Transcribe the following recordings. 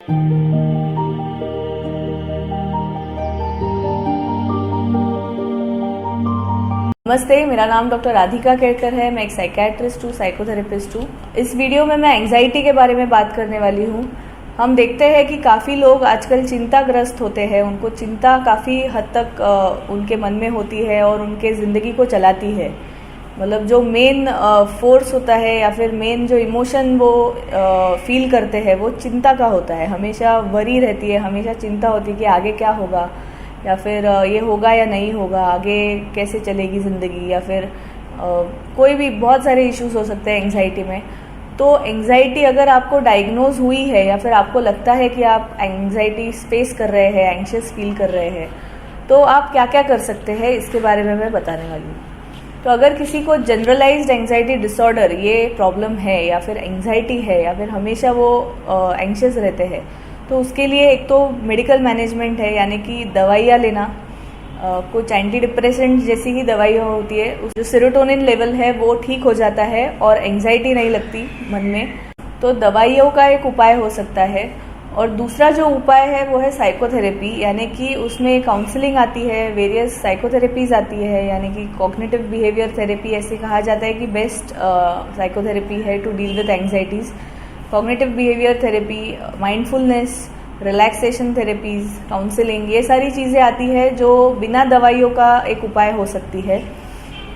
नमस्ते, मेरा नाम डॉक्टर राधिका केरकर है। मैं एक साइकेट्रिस्ट हूँ, साइकोथेरेपिस्ट हूँ। इस वीडियो में मैं एंग्जाइटी के बारे में बात करने वाली हूँ। हम देखते हैं कि काफ़ी लोग आजकल चिंताग्रस्त होते हैं। उनको चिंता काफ़ी हद तक उनके मन में होती है और उनके ज़िंदगी को चलाती है। मतलब जो मेन फोर्स होता है या फिर मेन जो इमोशन वो फील करते हैं वो चिंता का होता है। हमेशा वरी रहती है, हमेशा चिंता होती है कि आगे क्या होगा, या फिर ये होगा या नहीं होगा, आगे कैसे चलेगी ज़िंदगी, या फिर कोई भी बहुत सारे इश्यूज हो सकते हैं एंग्जाइटी में। तो एंग्जाइटी अगर आपको डायग्नोज हुई है या फिर आपको लगता है कि आप एंग्जाइटी फेस कर रहे हैं, एंग्शियस फील कर रहे हैं, तो आप क्या क्या कर सकते हैं इसके बारे में मैं बताने वाली हूँ। तो अगर किसी को जनरलाइज्ड एंग्जाइटी डिसऑर्डर ये प्रॉब्लम है, या फिर एंग्जाइटी है, या फिर हमेशा वो एंग्शियस रहते हैं, तो उसके लिए एक तो मेडिकल मैनेजमेंट है, यानी कि दवाइयाँ लेना। कुछ एंटी डिप्रेसेंट जैसी ही दवाइयाँ होती है, जो सेरोटोनिन लेवल है वो ठीक हो जाता है और एंग्जाइटी नहीं लगती मन में। तो दवाइयों का एक उपाय हो सकता है। और दूसरा जो उपाय है वो है साइकोथेरेपी, यानी कि उसमें काउंसलिंग आती है, वेरियस साइकोथेरेपीज आती है, यानी कि कॉग्निटिव बिहेवियर थेरेपी ऐसे कहा जाता है कि बेस्ट साइकोथेरेपी है to deal with anxieties. Cognitive behaviour therapy, mindfulness, relaxation therapies, counselling, ये सारी चीज़ें आती है जो बिना दवाइयों का एक उपाय हो सकती है।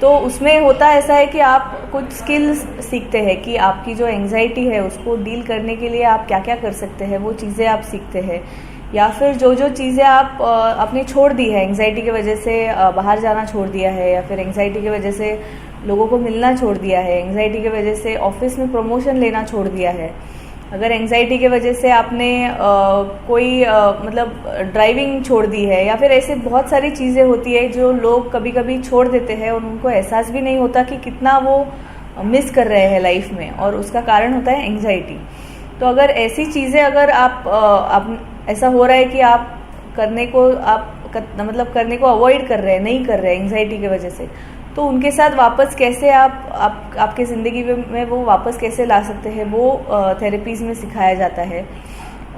तो उसमें होता ऐसा है कि आप कुछ स्किल्स सीखते हैं कि आपकी जो एंग्जाइटी है उसको डील करने के लिए आप क्या क्या कर सकते हैं, वो चीज़ें आप सीखते हैं। या फिर जो जो चीज़ें आप अपने छोड़ दी है, एंग्जाइटी की वजह से बाहर जाना छोड़ दिया है, या फिर एंग्जाइटी की वजह से लोगों को मिलना छोड़ दिया है, एंग्जाइटी की वजह से ऑफिस में प्रमोशन लेना छोड़ दिया है, अगर एंग्जाइटी की वजह से आपने मतलब ड्राइविंग छोड़ दी है, या फिर ऐसे बहुत सारी चीज़ें होती है जो लोग कभी कभी छोड़ देते हैं और उनको एहसास भी नहीं होता कि कितना वो मिस कर रहे हैं लाइफ में, और उसका कारण होता है एंग्जाइटी। तो अगर ऐसी चीज़ें अगर आप ऐसा हो रहा है कि आप करने को करने को अवॉइड कर रहे हैं, नहीं कर रहे हैं एंग्जाइटी की वजह से, तो उनके साथ वापस कैसे आपके ज़िंदगी में वो वापस कैसे ला सकते हैं, वो थेरेपीज़ में सिखाया जाता है।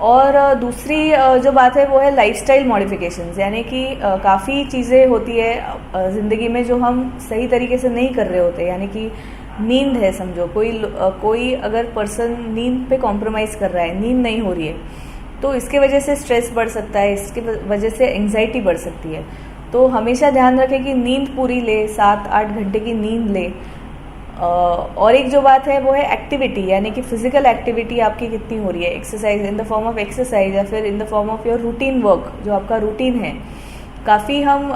और दूसरी जो बात है वो है लाइफस्टाइल मॉडिफिकेशंस, यानी कि काफ़ी चीज़ें होती है ज़िंदगी में जो हम सही तरीके से नहीं कर रहे होते। यानी कि नींद है, समझो कोई अगर पर्सन नींद पे कॉम्प्रोमाइज़ कर रहा है, नींद नहीं हो रही है, तो इसके वजह से स्ट्रेस बढ़ सकता है, इसकी वजह से एंग्जाइटी बढ़ सकती है। तो हमेशा ध्यान रखें कि नींद पूरी ले, 7-8 घंटे की नींद ले। और एक जो बात है वो है एक्टिविटी, यानी कि फिजिकल एक्टिविटी आपकी कितनी हो रही है, exercise in the form of exercise, या फिर in the form of your routine work, जो आपका रूटीन है। काफ़ी हम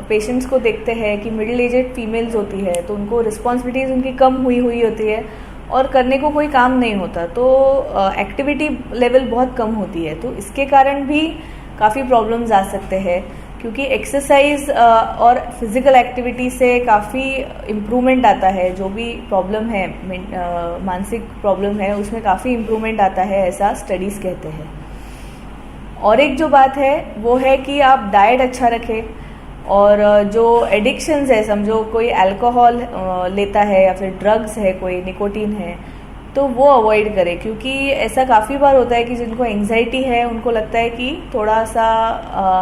पेशेंट्स को देखते हैं कि मिडिल एजेड फीमेल्स होती है, तो उनको रिस्पॉन्सिबिलिटीज़ उनकी कम हुई होती है और करने को कोई काम नहीं होता, तो एक्टिविटी लेवल बहुत कम होती है। तो इसके कारण भी काफ़ी प्रॉब्लम्स आ सकते हैं, क्योंकि एक्सरसाइज और फिज़िकल एक्टिविटी से काफ़ी इम्प्रूवमेंट आता है। जो भी प्रॉब्लम है, मानसिक प्रॉब्लम है, उसमें काफ़ी इम्प्रूवमेंट आता है, ऐसा स्टडीज़ कहते हैं। और एक जो बात है वो है कि आप डाइट अच्छा रखें, और जो एडिक्शंस है, समझो कोई अल्कोहल लेता है या फिर ड्रग्स है, कोई निकोटीन है, तो वो अवॉइड करें। क्योंकि ऐसा काफ़ी बार होता है कि जिनको एंग्जाइटी है उनको लगता है कि थोड़ा सा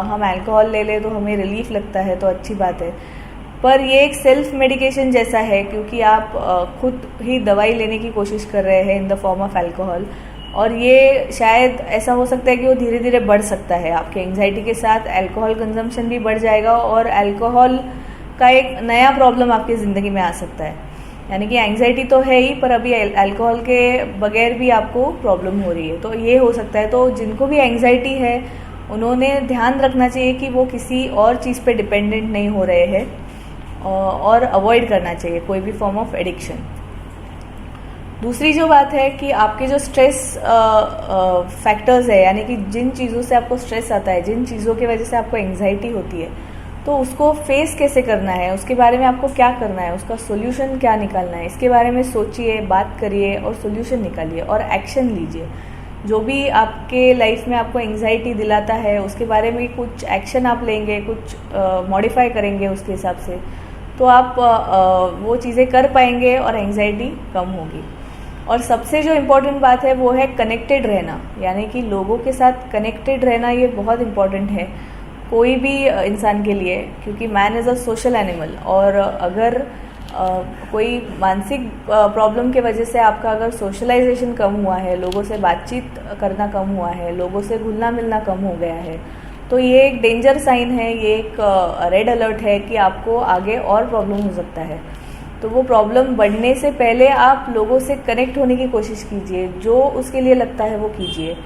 हम अल्कोहल ले लें तो हमें रिलीफ लगता है, तो अच्छी बात है। पर ये एक सेल्फ मेडिकेशन जैसा है, क्योंकि आप खुद ही दवाई लेने की कोशिश कर रहे हैं in the form of alcohol, और ये शायद ऐसा हो सकता है कि वो धीरे धीरे बढ़ सकता है। आपके एंग्जाइटी के साथ अल्कोहल कंजम्पशन भी बढ़ जाएगा, और अल्कोहल का एक नया प्रॉब्लम आपकी ज़िंदगी में आ सकता है। यानी कि एंग्जाइटी तो है ही, पर अभी अल्कोहल के बगैर भी आपको प्रॉब्लम हो रही है, तो ये हो सकता है। तो जिनको भी एंग्जाइटी है उन्होंने ध्यान रखना चाहिए कि वो किसी और चीज़ पे डिपेंडेंट नहीं हो रहे हैं, और अवॉइड करना चाहिए कोई भी फॉर्म ऑफ एडिक्शन। दूसरी जो बात है कि आपके जो स्ट्रेस फैक्टर्स है, यानी कि जिन चीज़ों से आपको स्ट्रेस आता है, जिन चीज़ों की वजह से आपको एंग्जाइटी होती है, तो उसको फेस कैसे करना है, उसके बारे में आपको क्या करना है, उसका सोल्यूशन क्या निकालना है, इसके बारे में सोचिए, बात करिए और सोल्यूशन निकालिए और एक्शन लीजिए। जो भी आपके लाइफ में आपको एंग्जाइटी दिलाता है उसके बारे में कुछ एक्शन आप लेंगे, कुछ मॉडिफाई करेंगे उसके हिसाब से, तो आप वो चीज़ें कर पाएंगे और एंग्जाइटी कम होगी। और सबसे जो इम्पोर्टेंट बात है वो है कनेक्टेड रहना, यानी कि लोगों के साथ कनेक्टेड रहना ये बहुत इम्पोर्टेंट है कोई भी इंसान के लिए, क्योंकि man is a social animal. और अगर कोई मानसिक प्रॉब्लम के वजह से आपका अगर सोशलाइजेशन कम हुआ है, लोगों से बातचीत करना कम हुआ है, लोगों से घुलना मिलना कम हो गया है, तो ये एक डेंजर साइन है, ये एक रेड अलर्ट है कि आपको आगे और प्रॉब्लम हो सकता है। तो वो प्रॉब्लम बढ़ने से पहले आप लोगों से कनेक्ट होने की कोशिश कीजिए, जो उसके लिए लगता है वो कीजिए,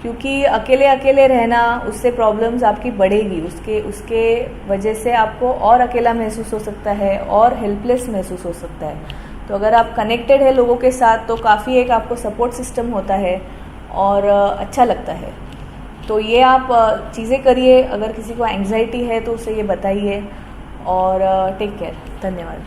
क्योंकि अकेले अकेले रहना उससे प्रॉब्लम्स आपकी बढ़ेगी, उसके वजह से आपको और अकेला महसूस हो सकता है और हेल्पलेस महसूस हो सकता है। तो अगर आप कनेक्टेड है लोगों के साथ तो काफ़ी एक आपको सपोर्ट सिस्टम होता है और अच्छा लगता है। तो ये आप चीज़ें करिए। अगर किसी को एंग्जाइटी है तो उसे ये बताइए और टेक केयर। धन्यवाद।